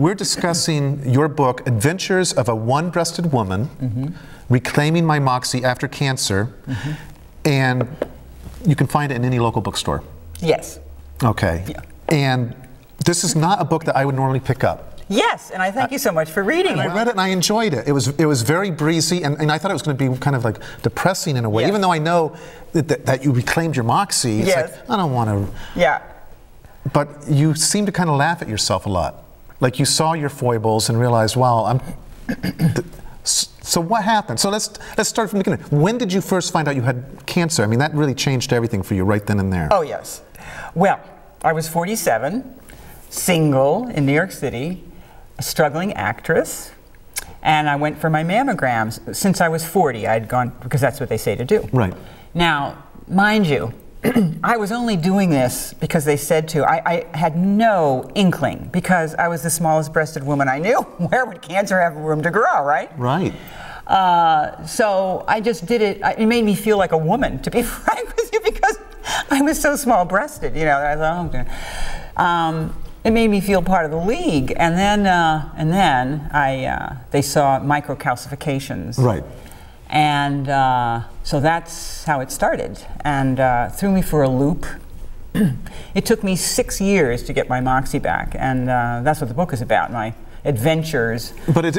We're discussing your book, Adventures of a One-Breasted Woman, Reclaiming My Moxie After Cancer, and you can find it in any local bookstore. Yes. Okay. Yeah. And this is not a book that I would normally pick up. Yes, and I thank you so much for reading it. I read it and I enjoyed it. It was very breezy, and I thought it was going to be kind of like depressing in a way. Yes. Even though I know that you reclaimed your moxie, it's like, I don't want to. Yeah. But you seem to kind of laugh at yourself a lot. Like you saw your foibles and realized, wow, so what happened? So let's start from the beginning. When did you first find out you had cancer? I mean, that really changed everything for you right then and there. Oh, yes. Well, I was 47, single in New York City, a struggling actress, and I went for my mammograms. Since I was 40, I'd gone, because that's what they say to do. Right. Now, mind you, I was only doing this because they said to. I had no inkling, because I was the smallest breasted woman I knew. Where would cancer have room to grow, right? Right. So I just did it. It made me feel like a woman, to be frank with you, because I was so small-breasted, you know. I thought, oh, it made me feel part of the league, and then they saw microcalcifications. Right. And so that's how it started, and threw me for a loop. It took me 6 years to get my moxie back, and that's what the book is about, my adventures. But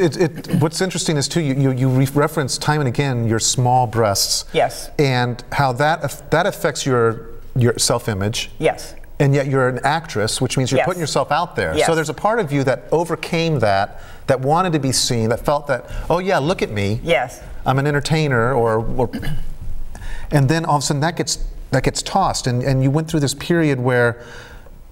what's interesting is too, you reference time and again your small breasts. Yes. And how that affects your self-image. Yes. And yet you're an actress, which means you're putting yourself out there. Yes. So there's a part of you that overcame that wanted to be seen, that felt that, oh yeah, look at me. Yes. I'm an entertainer, and then all of a sudden that gets tossed, and you went through this period where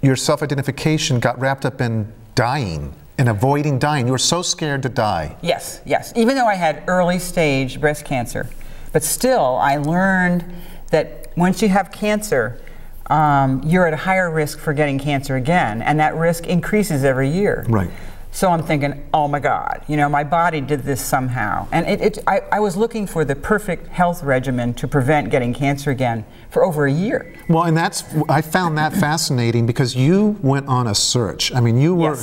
your self-identification got wrapped up in dying and avoiding dying. You were so scared to die. Yes, yes. Even though I had early stage breast cancer, but still I learned that once you have cancer, you're at a higher risk for getting cancer again, and that risk increases every year. Right. So I'm thinking, oh my God, you know, my body did this somehow. And I was looking for the perfect health regimen to prevent getting cancer again for over a year. Well, and I found that fascinating, because you went on a search. I mean, you were,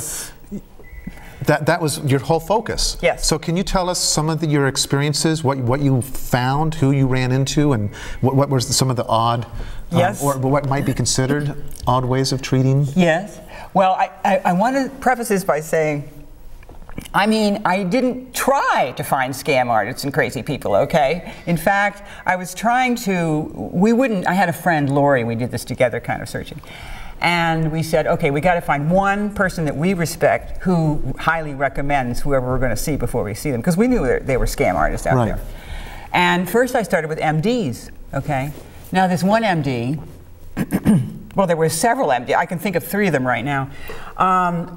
that was your whole focus. Yes. So can you tell us some of your experiences, what you found, who you ran into, and what were some of the odd, or what might be considered odd ways of treating? Yes. Well, I want to preface this by saying, I mean, I didn't try to find scam artists and crazy people, okay? In fact, I was trying to, I had a friend, Lori, we did this together kind of searching. And we said, okay, we got to find one person that we respect who highly recommends whoever we're going to see before we see them, because we knew they were scam artists out there. And first I started with MDs, okay? Now this one MD, well, there were several MDs. I can think of 3 of them right now.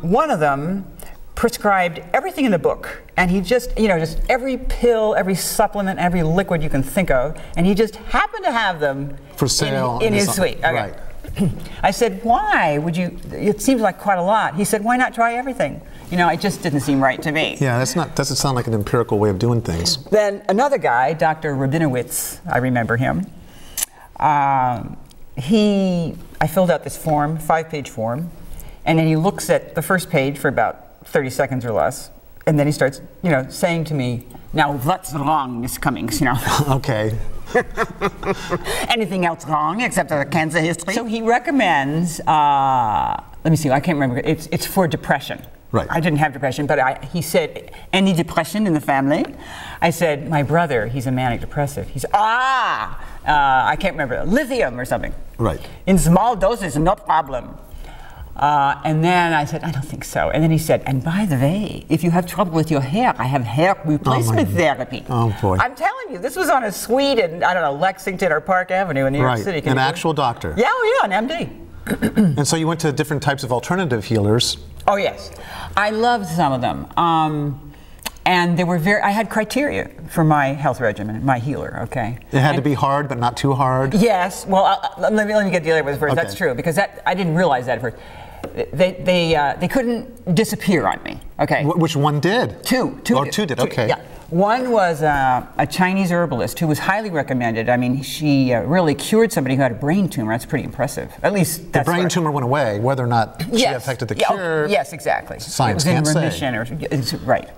One of them prescribed everything in the book, and he just, you know, just every pill, every supplement, every liquid you can think of, and he just happened to have them for sale in his suite. Okay. Right. I said, why would you? It seems like quite a lot. He said, why not try everything? You know, it just didn't seem right to me. Yeah, doesn't sound like an empirical way of doing things. Then another guy, Dr. Rabinowitz, I remember him. I filled out this form, 5-page form, and then he looks at the first page for about 30 seconds or less, and then he starts, you know, saying to me, now what's wrong, Miss Cummings, you know? Okay. Anything else wrong except a cancer history? So he recommends, let me see, I can't remember, it's for depression. Right. I didn't have depression, but he said, any depression in the family? I said, my brother, he's a manic depressive. He's, I can't remember, lithium or something. Right. In small doses, no problem. And then I said, I don't think so. And then he said, and by the way, if you have trouble with your hair, I have hair replacement therapy. Oh boy. I'm telling you, this was on a suite in, I don't know, Lexington or Park Avenue in New York City. An actual doctor. Yeah, oh yeah, an MD. And so you went to different types of alternative healers. Oh yes. I loved some of them. And they were I had criteria for my health regimen, my healer, okay? It had to be hard, but not too hard? Yes, well, let me get the other one first. Okay. That's true, because I didn't realize that at first. They couldn't disappear on me, okay? Which one did? Two did, okay. Yeah. One was a Chinese herbalist who was highly recommended. I mean, she really cured somebody who had a brain tumor. That's pretty impressive. At least that's the brain tumor went away. Whether or not she affected the cure. Yes, exactly. Science it was can't in remission say. Right.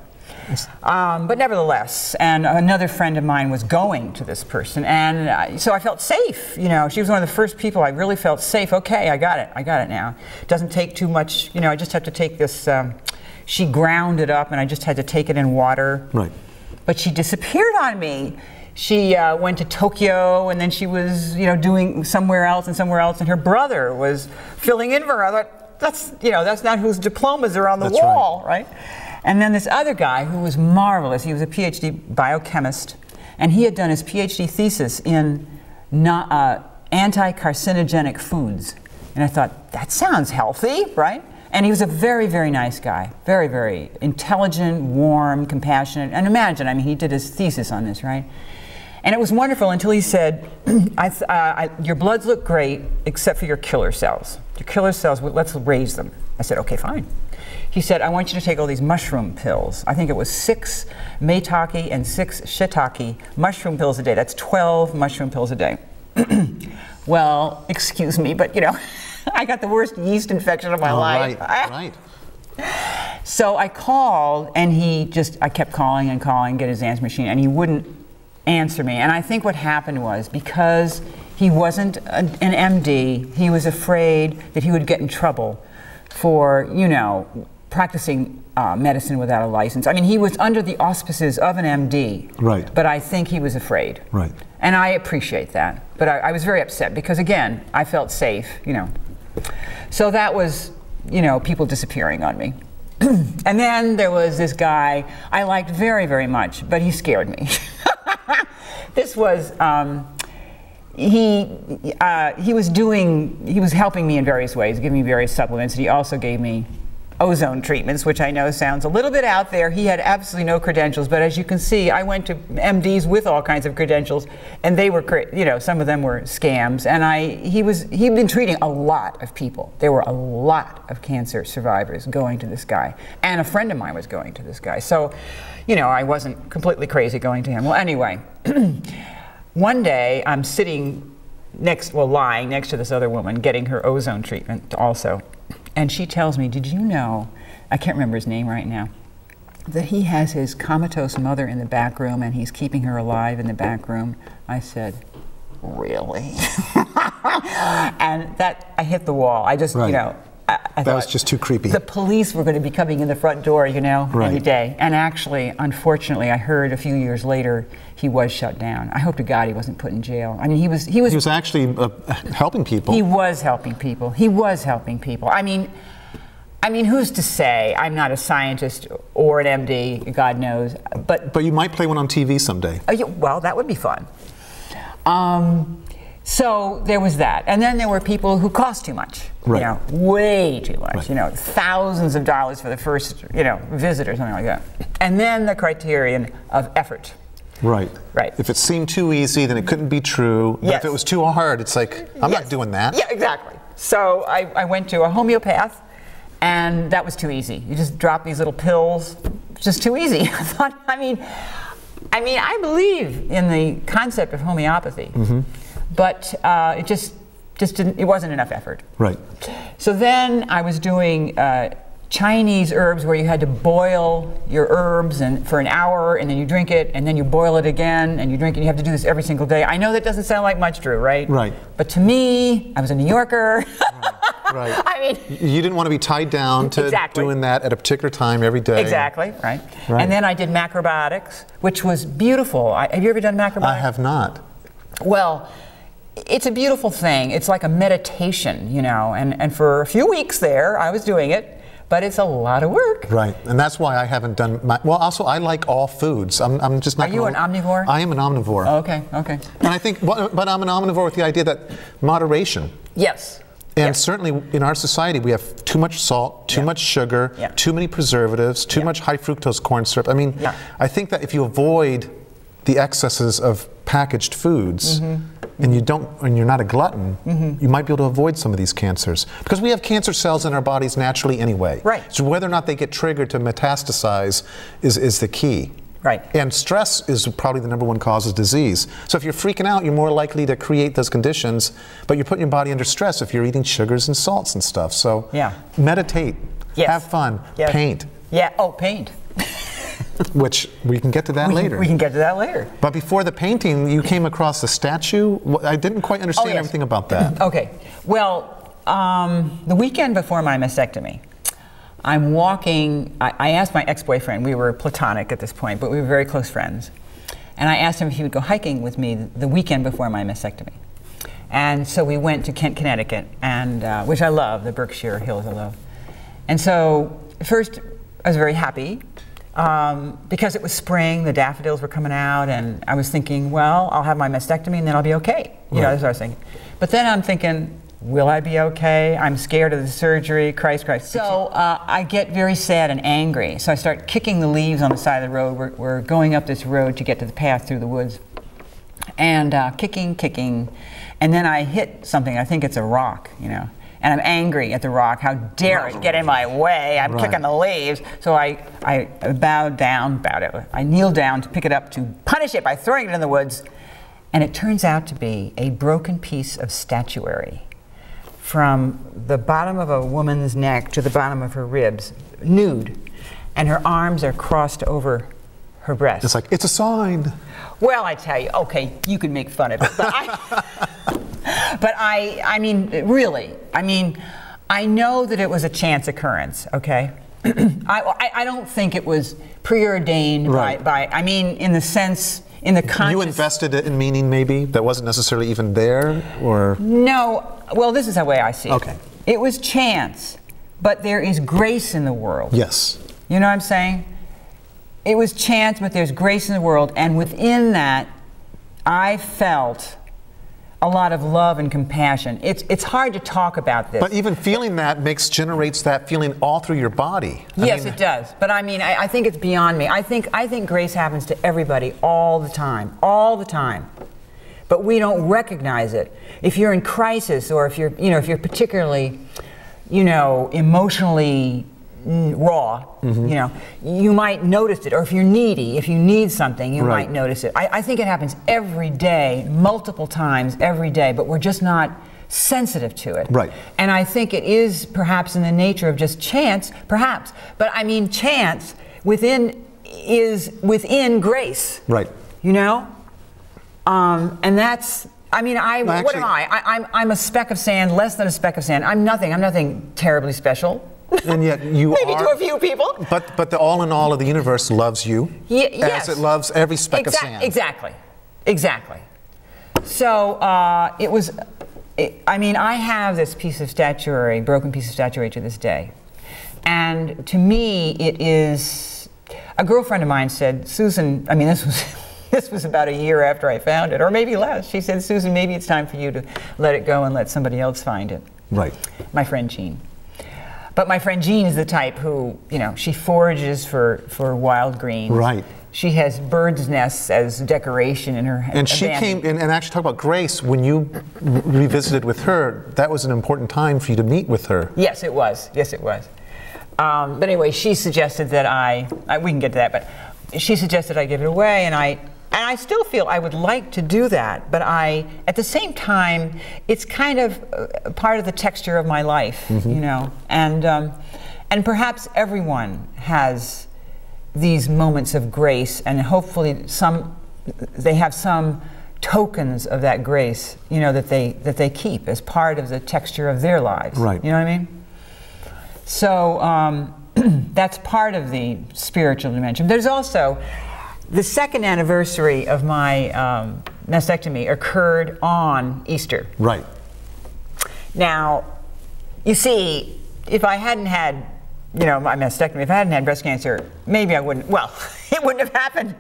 But nevertheless, and another friend of mine was going to this person, and so I felt safe. You know, she was one of the first people I really felt safe. Okay, I got it now. It doesn't take too much. You know, I just have to take this. She ground it up, and I just had to take it in water. Right. But she disappeared on me. She went to Tokyo, and then she was, you know, doing somewhere else, and her brother was filling in for her. I thought, that's not whose diplomas are on the wall, right? And then this other guy who was marvelous. He was a PhD biochemist, and he had done his PhD thesis in anti-carcinogenic foods. And I thought, that sounds healthy, right? And he was a very, very nice guy. Very, very intelligent, warm, compassionate. And imagine, I mean, he did his thesis on this, right? And it was wonderful until he said, your bloods look great, except for your killer cells. Your killer cells, let's raise them. I said, okay, fine. He said, I want you to take all these mushroom pills. I think it was 6 maitake and 6 shiitake mushroom pills a day. That's 12 mushroom pills a day. Well, excuse me, but you know, I got the worst yeast infection of my life. Right. So I called, and I kept calling and calling, get his answer machine, and he wouldn't answer me. And I think what happened was, because he wasn't an MD, he was afraid that he would get in trouble for, you know, practicing medicine without a license. I mean, he was under the auspices of an MD. Right. But I think he was afraid. Right. And I appreciate that. But I was very upset because, again, I felt safe, you know. So that was, you know, people disappearing on me. And then there was this guy I liked very, very much, but he scared me. This was, he was helping me in various ways, giving me various supplements, and he also gave me ozone treatments, which I know sounds a little bit out there. He had absolutely no credentials, but as you can see, I went to MDs with all kinds of credentials, and they were, you know, some of them were scams. And he'd been treating a lot of people. There were a lot of cancer survivors going to this guy, and a friend of mine was going to this guy. So, you know, I wasn't completely crazy going to him. Well, anyway, one day I'm lying next to this other woman getting her ozone treatment also. And she tells me, did you know, I can't remember his name right now, that he has his comatose mother in the back room and he's keeping her alive in the back room? I said, really? And that, I hit the wall. I just, you know, I that was just too creepy. The police were going to be coming in the front door, you know, any day. And actually, unfortunately, I heard a few years later he was shut down. I hope to God he wasn't put in jail. I mean, he was actually helping people. He was helping people. He was helping people. I mean, who's to say? I'm not a scientist or an MD, God knows. But you might play one on TV someday. Well, that would be fun. So there was that. And then there were people who cost too much. Right. You know, way too much. Right. You know, thousands of dollars for the first, you know, visit or something like that. And then the criterion of effort. Right. Right. If it seemed too easy, then it couldn't be true. But if it was too hard, it's like, I'm not doing that. Yeah, exactly. So I went to a homeopath, and that was too easy. You just drop these little pills. It's just too easy. I thought, I mean, I believe in the concept of homeopathy. Mm-hmm. But it just didn't, it wasn't enough effort. Right. So then I was doing Chinese herbs where you had to boil your herbs for an hour, and then you drink it, and then you boil it again, and you drink it. You have to do this every single day. I know that doesn't sound like much, Drew, right? Right. But to me, I was a New Yorker. Right. I mean, you didn't want to be tied down to doing that at a particular time every day. Exactly, right. And then I did macrobiotics, which was beautiful. Have you ever done macrobiotics? I have not. Well, it's a beautiful thing. It's like a meditation, you know, and for a few weeks there, I was doing it, but it's a lot of work. Right, and that's why I haven't done well, also, I like all foods. I'm just not. Are you an omnivore? I am an omnivore. Oh, okay. And I think, but I'm an omnivore with the idea that moderation. Yes. And certainly in our society, we have too much salt, too much sugar, too many preservatives, too much high fructose corn syrup. I mean, I think that if you avoid the excesses of packaged foods, and you're not a glutton, you might be able to avoid some of these cancers. Because we have cancer cells in our bodies naturally anyway. Right. So whether or not they get triggered to metastasize is the key. Right. And stress is probably the #1 cause of disease. So if you're freaking out, you're more likely to create those conditions, but you're putting your body under stress if you're eating sugars and salts and stuff. So meditate, have fun, paint. Yeah, oh, paint. Which we can get to that later. We can get to that later. But before the painting, you came across a statue. I didn't quite understand everything about that. Okay. Well, the weekend before my mastectomy, I'm walking. I asked my ex-boyfriend, we were platonic at this point, but we were very close friends. And I asked him if he would go hiking with me the weekend before my mastectomy. And so we went to Kent, Connecticut, and which I love, the Berkshire Hills I love. And so first I was very happy. Because it was spring, the daffodils were coming out, and I was thinking, well, I'll have my mastectomy and then I'll be okay. You know, that's what I was thinking. But then I'm thinking, will I be okay? I'm scared of the surgery, Christ. So I get very sad and angry. So I start kicking the leaves on the side of the road. We're going up this road to get to the path through the woods. And kicking. And then I hit something, I think it's a rock, you know. And I'm angry at the rock. How dare it get in my way? I'm kicking the leaves. So I bowed down, I kneeled down to pick it up to punish it by throwing it in the woods. And it turns out to be a broken piece of statuary from the bottom of a woman's neck to the bottom of her ribs, nude. And her arms are crossed over her breast. It's like, it's a sign. Well, I tell you, okay, you can make fun of it, but I mean, really, I mean, I know that it was a chance occurrence, okay? I don't think it was preordained by, I mean, in the sense, in the conscious... You invested it in meaning, maybe, that wasn't necessarily even there, or...? No, well, this is the way I see it. Okay. It was chance, but there is grace in the world. Yes. You know what I'm saying? It was chance, but there's grace in the world, and within that, I felt a lot of love and compassion. It's hard to talk about this. But even feeling that generates that feeling all through your body. Yes, it does. But I mean, I think it's beyond me. I think grace happens to everybody all the time, But we don't recognize it. If you're in crisis, or if you're particularly, emotionally raw, you might notice it. Or if you're needy, if you need something, you might notice it. I think it happens every day, multiple times every day, but we're just not sensitive to it. Right. And I think it is perhaps in the nature of just chance, perhaps. But I mean, chance is within grace. Right. And that's, I mean, what am I? I'm a speck of sand, less than a speck of sand. I'm nothing terribly special. And yet you maybe to a few people. But the all in all of the universe loves you as it loves every speck of sand. Exactly. So I mean, I have this piece of statuary, broken piece of statuary to this day. And to me, it is, a girlfriend of mine said, Susan, I mean, this was about a year after I found it, or maybe less. She said, Susan, maybe it's time for you to let it go and let somebody else find it. Right. My friend Jean. But my friend Jean is the type who, she forages for wild greens. Right. She has birds' nests as decoration in her And she came, and actually talk about Grace, when you revisited with her, that was an important time for you to meet with her. Yes, it was. But anyway, she suggested that we can get to that, but she suggested I give it away, and I still feel I would like to do that, but at the same time, it's kind of part of the texture of my life, and perhaps everyone has these moments of grace, and hopefully they have some tokens of that grace, that they keep as part of the texture of their lives. Right. You know what I mean? So that's part of the spiritual dimension. There's also the second anniversary of my mastectomy occurred on Easter. Right. Now, you see, if I hadn't had, my mastectomy, if I hadn't had breast cancer, maybe I wouldn't, well, it wouldn't have happened.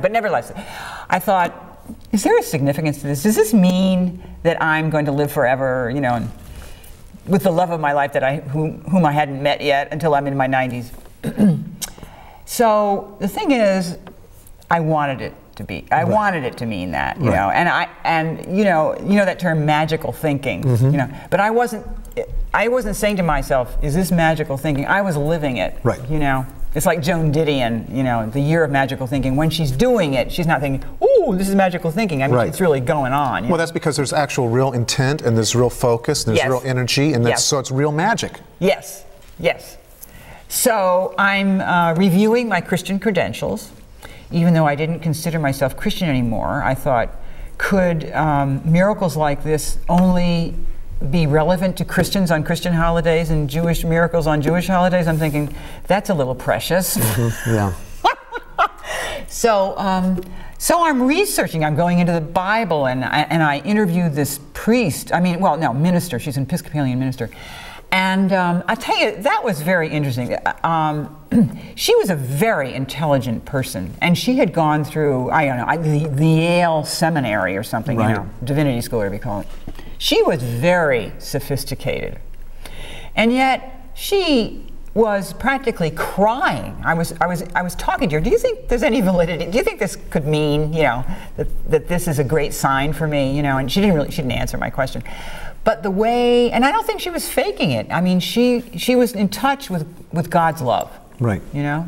But nevertheless, I thought, is there a significance to this? Does this mean that I'm going to live forever, and with the love of my life whom I hadn't met yet until I'm in my 90s? So the thing is, I wanted it to be. I wanted it to mean that, you know, and you know that term magical thinking, But I wasn't saying to myself, "Is this magical thinking?" I was living it, It's like Joan Didion, you know, the year of magical thinking. When she's doing it, she's not thinking, ooh, this is magical thinking. I mean, it's really going on. Well, that's because there's actual real intent, and there's real focus, and there's real energy, and so it's real magic. Yes, yes. So I'm reviewing my Christian credentials. Even though I didn't consider myself Christian anymore, I thought, could miracles like this only be relevant to Christians on Christian holidays and Jewish miracles on Jewish holidays? I'm thinking, that's a little precious. Yeah. So I'm researching. I'm going into the Bible, and I interviewed this priest. Minister. She's an Episcopalian minister. And I tell you, that was very interesting. She was a very intelligent person, and she had gone through, I don't know, the Yale Seminary or something, you know, divinity school, whatever you call it. She was very sophisticated, and yet she was practically crying. I was talking to her. Do you think there's any validity? Do you think this could mean, you know, that this is a great sign for me? You know, and she didn't answer my question. But the way, and I don't think she was faking it. I mean, she was in touch with God's love. Right. You know,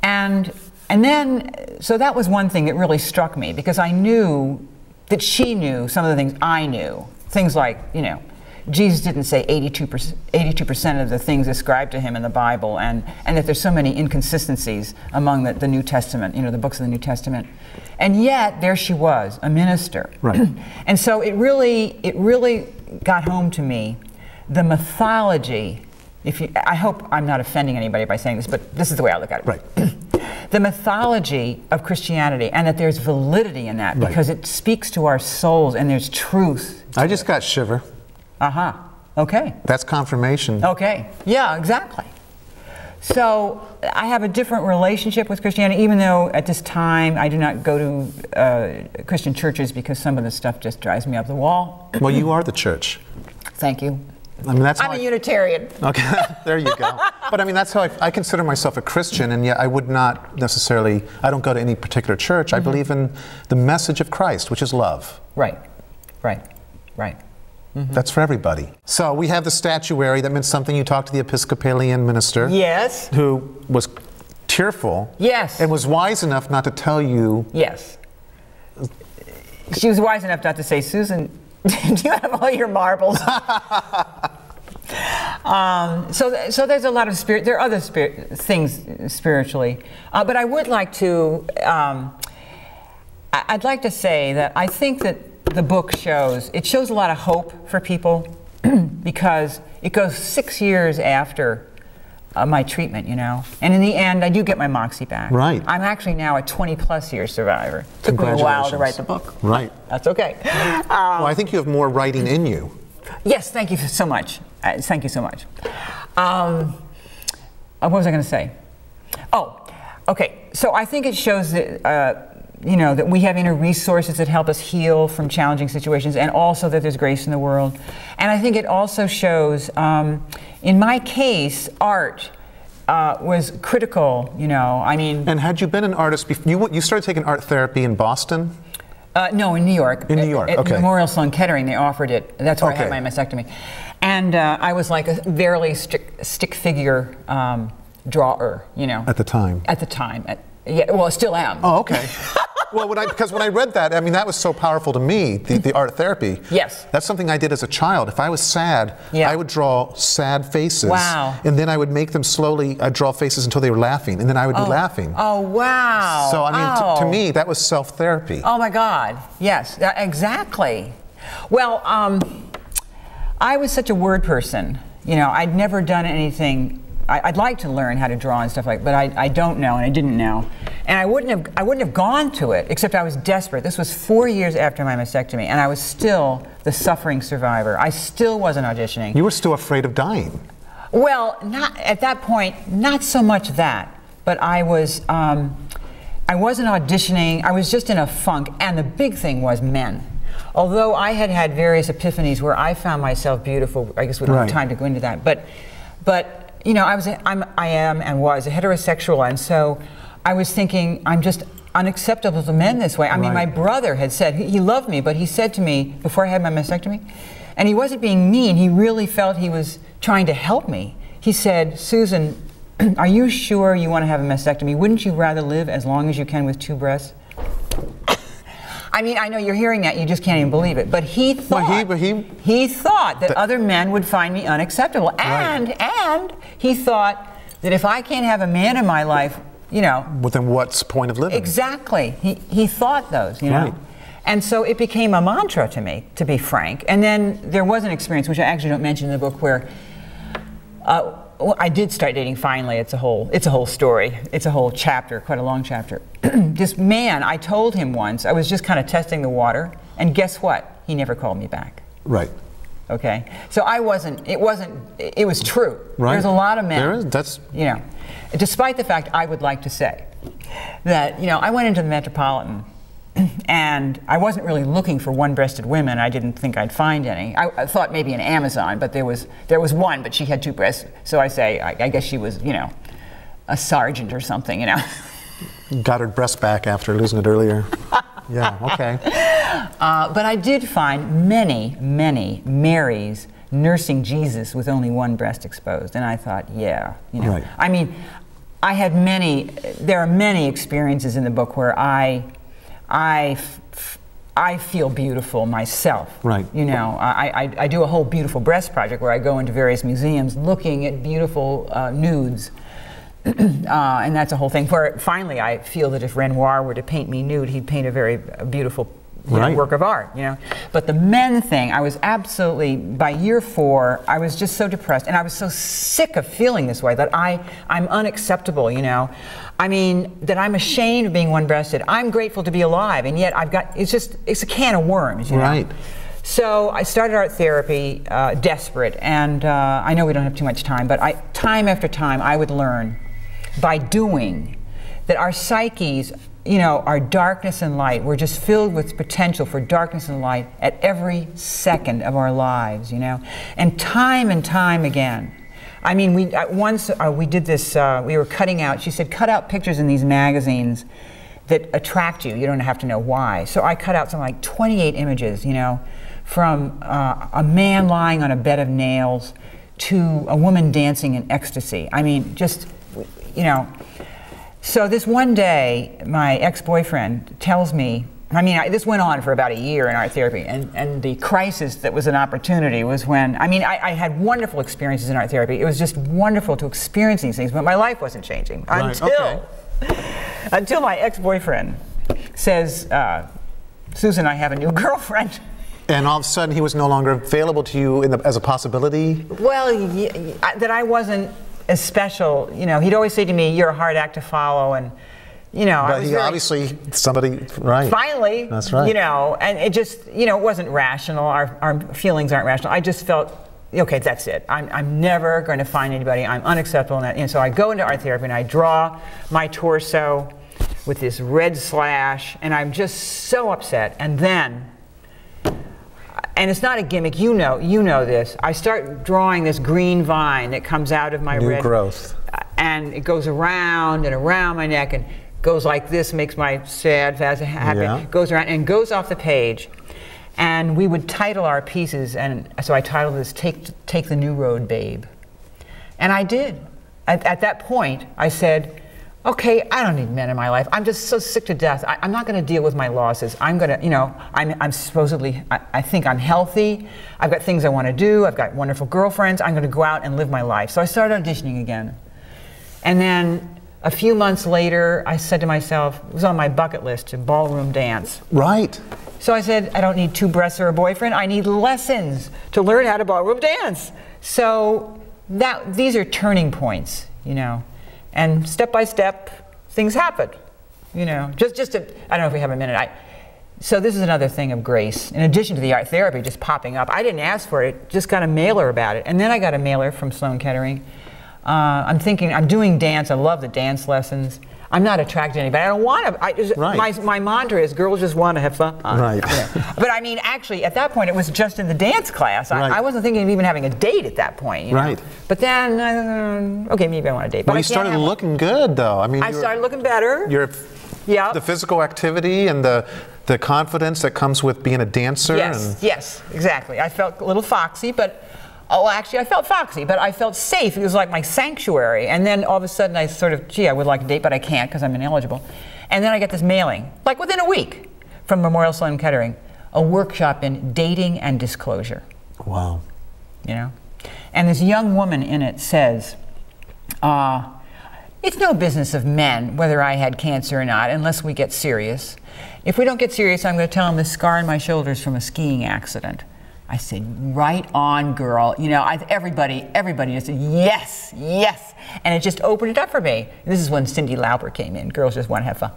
and then so that was one thing that really struck me, because I knew that she knew some of the things I knew. Things like, you know, Jesus didn't say 82% of the things ascribed to him in the Bible, and that there's so many inconsistencies among the New Testament, you know, the books of the New Testament. And yet there she was, a minister. Right. And so it really got home to me, the mythology. I hope I'm not offending anybody by saying this, but this is the way I look at it. Right. The mythology of Christianity, and that there's validity in that, because it speaks to our souls, and there's truth. I just got shiver. Okay. That's confirmation. Okay. Yeah, exactly. So I have a different relationship with Christianity, even though at this time I do not go to Christian churches, because some of the stuff just drives me up the wall. Well, you are the church. Thank you. I mean, I'm a Unitarian. Okay, there you go. But I mean, that's how I consider myself a Christian, and yet I would not necessarily, I don't go to any particular church. I believe in the message of Christ, which is love. Right. That's for everybody. So we have the statuary. That meant something. You talked to the Episcopalian minister. Yes. Who was tearful. Yes. And was wise enough not to tell you. Yes. She was wise enough not to say, Susan, do you have all your marbles? So there's a lot of spirit. There are other things spiritually, but I would like to. I'd like to say that I think that the book shows a lot of hope for people, because it goes 6 years after my treatment, you know, and in the end I do get my moxie back. Right. I'm actually now a 20+ year survivor. Took me a while to write the book. Right. That's okay. Well, I think you have more writing in you. Yes, thank you so much. Thank you so much. What was I going to say? Oh, okay. So I think it shows that you know, that we have inner resources that help us heal from challenging situations, and also that there's grace in the world. And I think it also shows, in my case, art was critical, you know, I mean... And had you been an artist before, you started taking art therapy in Boston? No, in New York. In New York, okay. At Memorial Sloan Kettering, they offered it. That's where I had my mastectomy. And I was like a barely stick figure drawer, you know. At the time? At the time. Yeah, well, I still am. Oh, okay. Well, because when I read that, I mean, that was so powerful to me, the art therapy. Yes. That's something I did as a child. If I was sad, I would draw sad faces. Wow. And then I would make them slowly, I'd draw faces until they were laughing, and then I would be laughing. Oh, wow. So, I mean, to me, that was self-therapy. Oh, my God. Yes, exactly. Well, I was such a word person. You know, I'd never done anything. I'd like to learn how to draw and stuff like that, but I don't know, and I didn't know. And I wouldn't have gone to it, except I was desperate. This was 4 years after my mastectomy, and I was still the suffering survivor. I still wasn't auditioning. You were still afraid of dying. Well, not at that point, not so much that, but I wasn't auditioning. I was just in a funk, and the big thing was men. Although I had had various epiphanies where I found myself beautiful, I guess we don't have time to go into that, but you know, I am and was a heterosexual, and so I was thinking, I'm just unacceptable to men this way. I mean, my brother had said, he loved me, but he said to me before I had my mastectomy, and he wasn't being mean, he really felt he was trying to help me. He said, Susan, are you sure you want to have a mastectomy? Wouldn't you rather live as long as you can with 2 breasts? I mean, I know you're hearing that, you just can't even believe it. But he thought, he thought that other men would find me unacceptable. And he thought that if I can't have a man in my life, you know. Well, then what's the point of living? Exactly. He thought those, you know. Right. And so it became a mantra to me, to be frank. And then there was an experience, which I actually don't mention in the book, where I did start dating finally. It's a whole story. It's a whole chapter, quite a long chapter. This man, I told him once, I was just kind of testing the water, and guess what? He never called me back. Right. Okay? So it was true. Right. There's a lot of men. There is, that's... You know, despite the fact I would like to say that, you know, I went into the Metropolitan and I wasn't really looking for one-breasted women. I didn't think I'd find any. I thought maybe in Amazon, but there was one, but she had 2 breasts. So I guess she was, you know, a sergeant or something, you know. Got her breast back after losing it earlier. Yeah, okay. But I did find many, many Marys nursing Jesus with only 1 breast exposed, and I thought, yeah, you know. Right. I mean, there are many experiences in the book where I feel beautiful myself. Right. You know, I do a whole beautiful breast project where I go into various museums looking at beautiful nudes. And that's a whole thing where finally I feel that if Renoir were to paint me nude, he'd paint a very beautiful work of art, you know. But the men thing, I was absolutely, by year 4, I was just so depressed, and I was so sick of feeling this way, that I'm unacceptable, you know. I mean, that I'm ashamed of being one-breasted. I'm grateful to be alive, and yet it's a can of worms, you know. Right. So I started art therapy, desperate, and I know we don't have too much time, but time after time I would learn by doing that our psyches, you know, our darkness and light, we're just filled with potential for darkness and light at every second of our lives, you know. And time again. I mean, once we did this, we were cutting out, she said, cut out pictures in these magazines that attract you. You don't have to know why. So I cut out something like 28 images, you know, from a man lying on a bed of nails to a woman dancing in ecstasy. I mean, just, you know. So this one day, my ex-boyfriend tells me, I mean, this went on for about a year in art therapy, and the crisis that was an opportunity was when, I mean, I had wonderful experiences in art therapy. It was just wonderful to experience these things, but my life wasn't changing until my ex-boyfriend says, Susan, I have a new girlfriend. And all of a sudden he was no longer available to you as a possibility? Well, that I wasn't as special, you know. He'd always say to me, you're a hard act to follow, and you know, but he obviously somebody, right? Finally, that's right. You know, and it just, you know, it wasn't rational. Our feelings aren't rational. I just felt, okay, that's it. I'm never going to find anybody. I'm unacceptable. And so I go into art therapy and I draw my torso with this red slash, and I'm just so upset. And then, and it's not a gimmick. You know this. I start drawing this green vine that comes out of my new growth, and it goes around and around my neck and goes like this, makes my sad, fast, happy, goes around and goes off the page. And we would title our pieces, and so I titled this, Take the New Road, Babe. And I did. At that point, I said, okay, I don't need men in my life. I'm just so sick to death. I'm not going to deal with my losses. I'm going to, you know, I'm supposedly, I think I'm healthy. I've got things I want to do. I've got wonderful girlfriends. I'm going to go out and live my life. So I started auditioning again. And then a few months later, I said to myself, it was on my bucket list, to ballroom dance. Right. So I said, I don't need 2 breasts or a boyfriend. I need lessons to learn how to ballroom dance. So these are turning points, you know. And step by step, things happen, you know. I don't know if we have a minute. So this is another thing of grace. In addition to the art therapy just popping up, I didn't ask for it, just got a mailer about it. And then I got a mailer from Sloan Kettering. I'm thinking, I'm doing dance, I love the dance lessons. I'm not attracted to anybody. I don't want to. My mantra is, girls just want to have fun. Right. You know. But I mean, actually, at that point, it was just in the dance class. I wasn't thinking of even having a date at that point. You know? Right. But then, okay, maybe I want a date. But you started looking good, though. I mean, I started looking better. The physical activity and the confidence that comes with being a dancer. Yes, exactly. I felt a little foxy, but Oh, actually, I felt foxy, but I felt safe. It was like my sanctuary. And then all of a sudden, I sort of, gee, I would like to date, but I can't because I'm ineligible. And then I get this mailing, like within a week, from Memorial Sloan Kettering, a workshop in dating and disclosure. Wow. You know? And this young woman in it says, it's no business of men whether I had cancer or not, unless we get serious. If we don't get serious, I'm going to tell them the scar on my shoulders from a skiing accident. I said, right on, girl. You know, everybody just said, yes, yes. And it just opened it up for me. This is when Cyndi Lauper came in. Girls just want to have fun.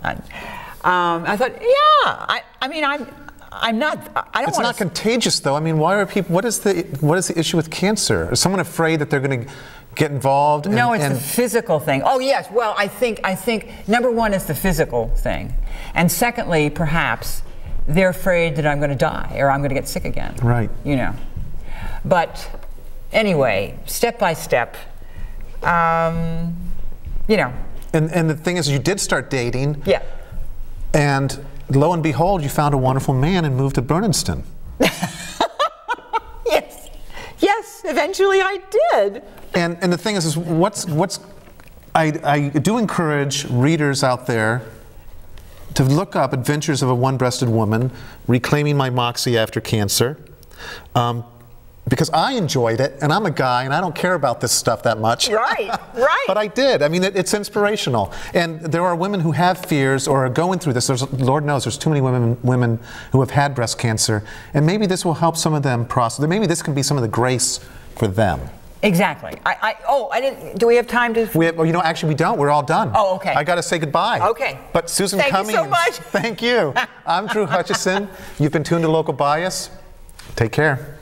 I thought, yeah, I mean, I'm not, I don't It's not contagious, though. I mean, why are people, what is the issue with cancer? Is someone afraid that they're going to get involved? No, it's the physical thing. Oh, yes. Well, I think number one is the physical thing. And secondly, perhaps, they're afraid that I'm going to die or I'm going to get sick again. Right. You know. But anyway, step by step, you know. And the thing is, you did start dating. Yeah. And lo and behold, you found a wonderful man and moved to Berniston. Yes. Yes, eventually I did. And the thing is I do encourage readers out there to look up Adventures of a One-Breasted Woman, Reclaiming My Moxie After Cancer, because I enjoyed it, and I'm a guy, and I don't care about this stuff that much. Right, right. But I did. I mean, it's inspirational. And there are women who have fears or are going through this. Lord knows there's too many women who have had breast cancer, and maybe this will help some of them process. Maybe this can be some of the grace for them. Exactly. I didn't. Do we have time to? Well, you know, actually, we don't. We're all done. Oh, okay. I got to say goodbye. Okay. But Susan Thank Cummings. you so much. Thank you. I'm Drew Hutchison. You've been tuned to Local Bias. Take care.